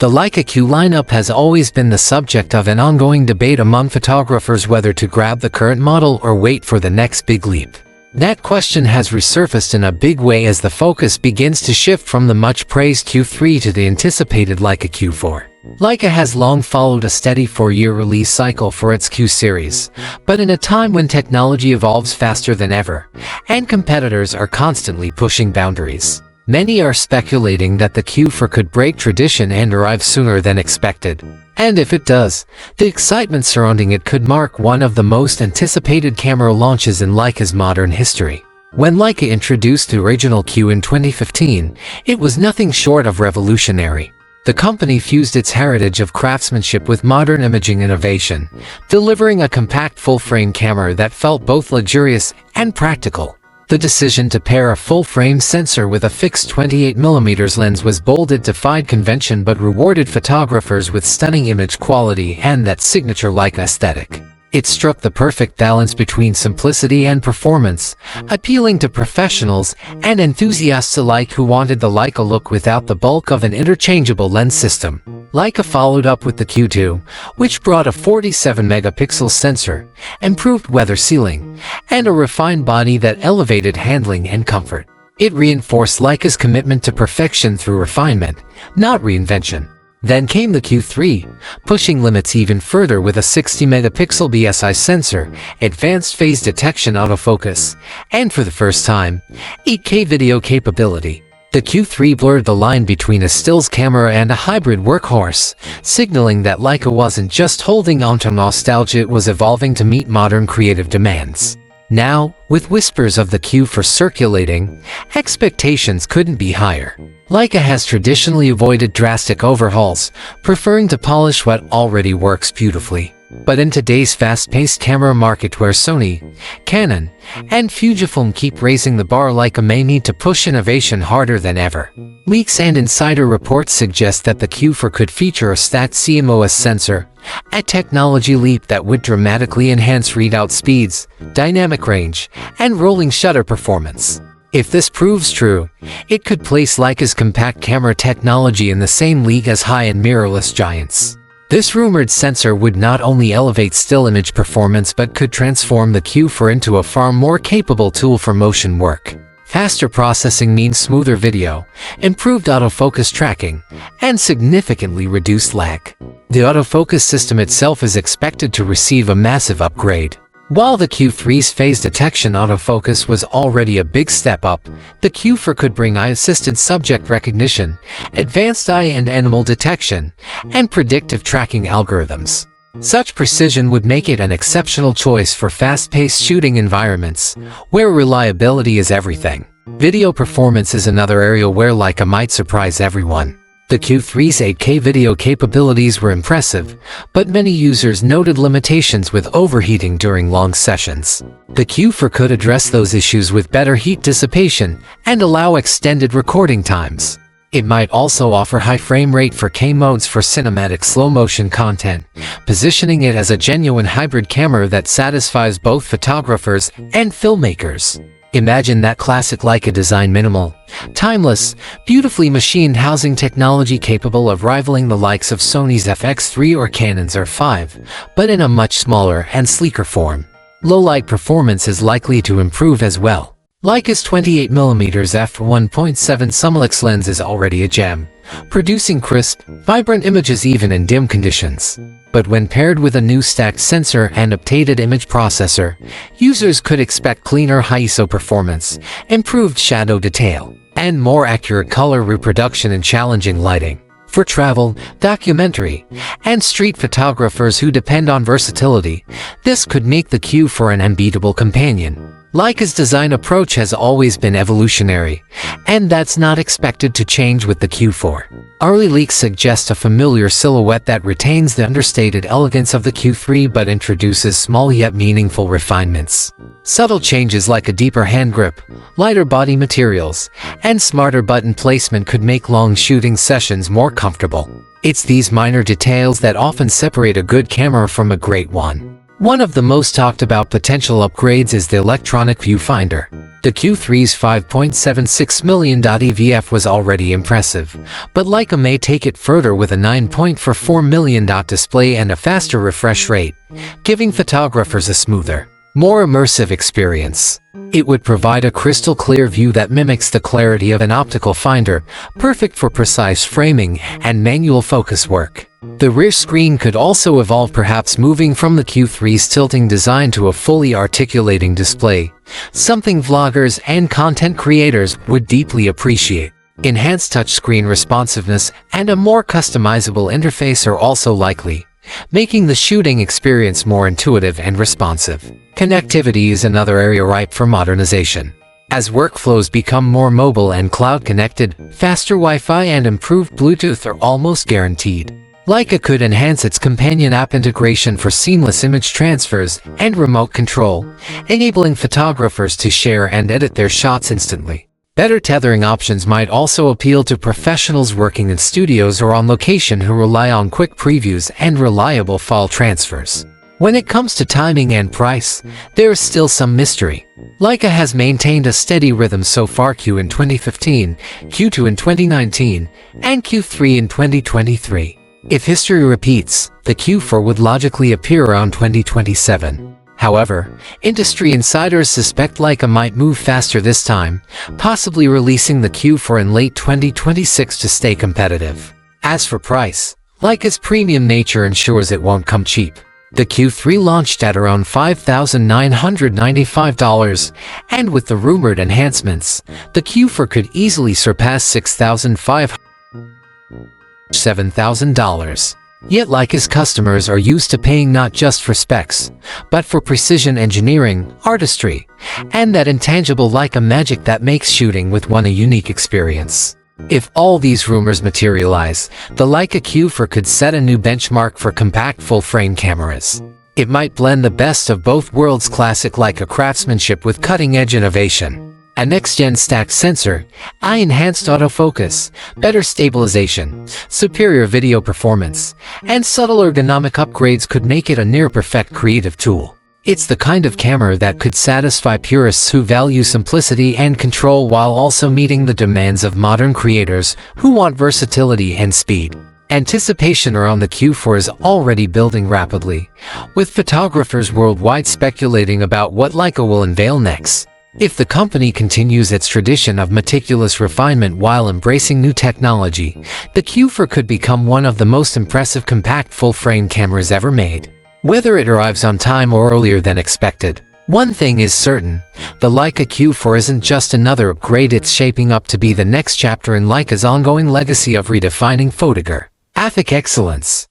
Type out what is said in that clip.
The Leica Q lineup has always been the subject of an ongoing debate among photographers whether to grab the current model or wait for the next big leap. That question has resurfaced in a big way as the focus begins to shift from the much-praised Q3 to the anticipated Leica Q4. Leica has long followed a steady 4-year release cycle for its Q series, but in a time when technology evolves faster than ever, and competitors are constantly pushing boundaries, many are speculating that the Q4 could break tradition and arrive sooner than expected. And if it does, the excitement surrounding it could mark one of the most anticipated camera launches in Leica's modern history. When Leica introduced the original Q in 2015, it was nothing short of revolutionary. The company fused its heritage of craftsmanship with modern imaging innovation, delivering a compact full-frame camera that felt both luxurious and practical. The decision to pair a full-frame sensor with a fixed 28mm lens was bold. It defied convention but rewarded photographers with stunning image quality and that signature Leica aesthetic. It struck the perfect balance between simplicity and performance, appealing to professionals and enthusiasts alike who wanted the Leica look without the bulk of an interchangeable lens system. Leica followed up with the Q2, which brought a 47-megapixel sensor, improved weather sealing, and a refined body that elevated handling and comfort. It reinforced Leica's commitment to perfection through refinement, not reinvention. Then came the Q3, pushing limits even further with a 60-megapixel BSI sensor, advanced phase detection autofocus, and for the first time, 8K video capability. The Q3 blurred the line between a stills camera and a hybrid workhorse, signaling that Leica wasn't just holding on to nostalgia, it was evolving to meet modern creative demands. Now, with whispers of the Q4 circulating, expectations couldn't be higher. Leica has traditionally avoided drastic overhauls, preferring to polish what already works beautifully. But in today's fast-paced camera market where Sony, Canon, and Fujifilm keep raising the bar, Leica may need to push innovation harder than ever. Leaks and insider reports suggest that the Q4 could feature a stacked CMOS sensor, a technology leap that would dramatically enhance readout speeds, dynamic range, and rolling shutter performance. If this proves true, it could place Leica's compact camera technology in the same league as high-end mirrorless giants. This rumored sensor would not only elevate still image performance but could transform the Q4 into a far more capable tool for motion work. Faster processing means smoother video, improved autofocus tracking, and significantly reduced lag. The autofocus system itself is expected to receive a massive upgrade. While the Q3's phase detection autofocus was already a big step up, the Q4 could bring eye-assisted subject recognition, advanced eye and animal detection, and predictive tracking algorithms. Such precision would make it an exceptional choice for fast-paced shooting environments, where reliability is everything. Video performance is another area where Leica might surprise everyone. The Q3's 8K video capabilities were impressive, but many users noted limitations with overheating during long sessions. The Q4 could address those issues with better heat dissipation and allow extended recording times. It might also offer high frame rate 4K modes for cinematic slow-motion content, positioning it as a genuine hybrid camera that satisfies both photographers and filmmakers. Imagine that classic Leica design, minimal, timeless, beautifully machined housing technology capable of rivaling the likes of Sony's FX3 or Canon's R5, but in a much smaller and sleeker form. Low-light performance is likely to improve as well. Leica's 28mm f1.7 Summilux lens is already a gem, producing crisp, vibrant images even in dim conditions. But when paired with a new stacked sensor and updated image processor, users could expect cleaner high-ISO performance, improved shadow detail, and more accurate color reproduction in challenging lighting. For travel, documentary, and street photographers who depend on versatility, this could make the Q4 an unbeatable companion. Leica's design approach has always been evolutionary, and that's not expected to change with the Q4. Early leaks suggest a familiar silhouette that retains the understated elegance of the Q3 but introduces small yet meaningful refinements. Subtle changes like a deeper hand grip, lighter body materials, and smarter button placement could make long shooting sessions more comfortable. It's these minor details that often separate a good camera from a great one. One of the most talked about potential upgrades is the electronic viewfinder. The Q3's $5.76 million EVF was already impressive, but Leica may take it further with a 9.44 million display and a faster refresh rate, giving photographers a smoother, more immersive experience. It would provide a crystal clear view that mimics the clarity of an optical finder, perfect for precise framing and manual focus work. The rear screen could also evolve, perhaps moving from the Q3's tilting design to a fully articulating display, something vloggers and content creators would deeply appreciate. Enhanced touchscreen responsiveness and a more customizable interface are also likely, making the shooting experience more intuitive and responsive. Connectivity is another area ripe for modernization. As workflows become more mobile and cloud-connected, faster Wi-Fi and improved Bluetooth are almost guaranteed. Leica could enhance its companion app integration for seamless image transfers and remote control, enabling photographers to share and edit their shots instantly. Better tethering options might also appeal to professionals working in studios or on location who rely on quick previews and reliable file transfers. When it comes to timing and price, there is still some mystery. Leica has maintained a steady rhythm so far: Q in 2015, Q2 in 2019, and Q3 in 2023. If history repeats, the Q4 would logically appear around 2027. However, industry insiders suspect Leica might move faster this time, possibly releasing the Q4 in late 2026 to stay competitive. As for price, Leica's premium nature ensures it won't come cheap. The Q3 launched at around $5,995, and with the rumored enhancements, the Q4 could easily surpass $6,500 to $7,000. Yet Leica's customers are used to paying not just for specs, but for precision engineering, artistry, and that intangible Leica magic that makes shooting with one a unique experience. If all these rumors materialize, the Leica Q4 could set a new benchmark for compact full-frame cameras. It might blend the best of both worlds: classic Leica craftsmanship with cutting-edge innovation. A next-gen stacked sensor, eye-enhanced autofocus, better stabilization, superior video performance, and subtle ergonomic upgrades could make it a near-perfect creative tool. It's the kind of camera that could satisfy purists who value simplicity and control while also meeting the demands of modern creators who want versatility and speed. Anticipation around the Q4 is already building rapidly, with photographers worldwide speculating about what Leica will unveil next. If the company continues its tradition of meticulous refinement while embracing new technology, the Q4 could become one of the most impressive compact full-frame cameras ever made. Whether it arrives on time or earlier than expected, one thing is certain: the Leica Q4 isn't just another upgrade, it's shaping up to be the next chapter in Leica's ongoing legacy of redefining photographic excellence.